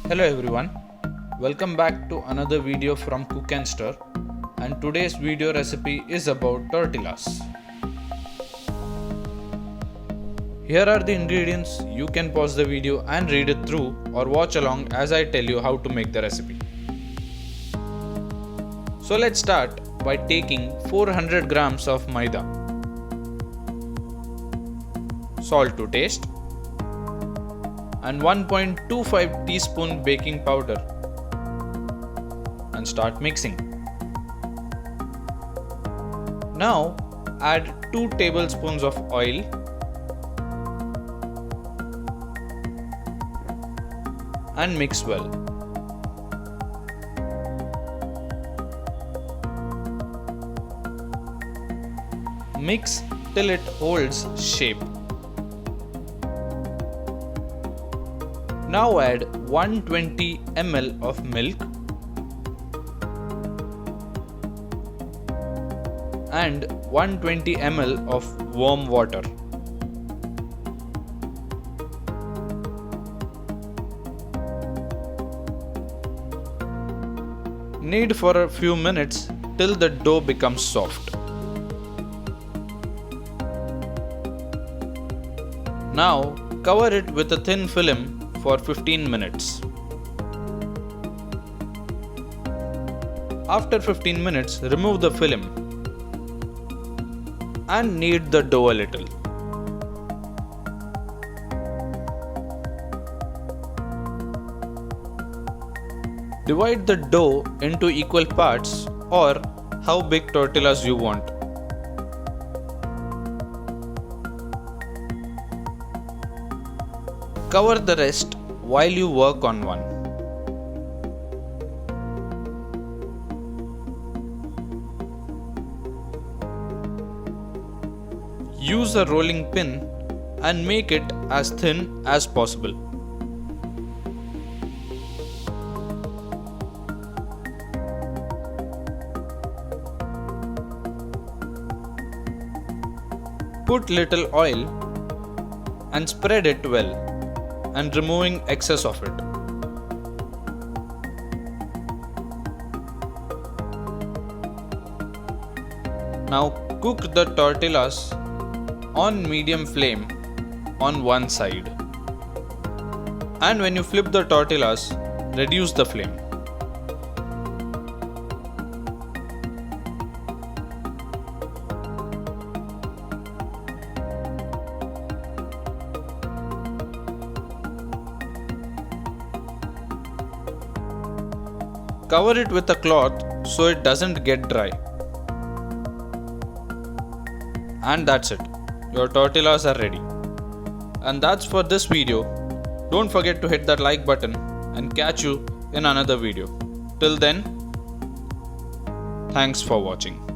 Hello everyone, welcome back to another video from Cook and Stir, and today's video recipe is about tortillas. Here are the ingredients. You can pause the video and read it through or watch along as I tell you how to make the recipe. So let's start by taking 400 grams of Maida, salt to taste, and 1.25 teaspoon baking powder, and start mixing. Now add 2 tablespoons of oil and mix well. Mix till it holds shape. Now add 120 ml of milk and 120 ml of warm water. Knead for a few minutes till the dough becomes soft. Now cover it with a thin film for 15 minutes. After 15 minutes, remove the film and knead the dough a little. Divide the dough into equal parts or how big tortillas you want. Cover the rest while you work on one. Use a rolling pin and make it as thin as possible. Put little oil and spread it well, and removing excess of it. Now cook the tortillas on medium flame on one side, and when you flip the tortillas, reduce the flame. Cover it with a cloth so it doesn't get dry. And that's it. Your tortillas are ready. And that's for this video. Don't forget to hit that like button and catch you in another video. Till then, thanks for watching.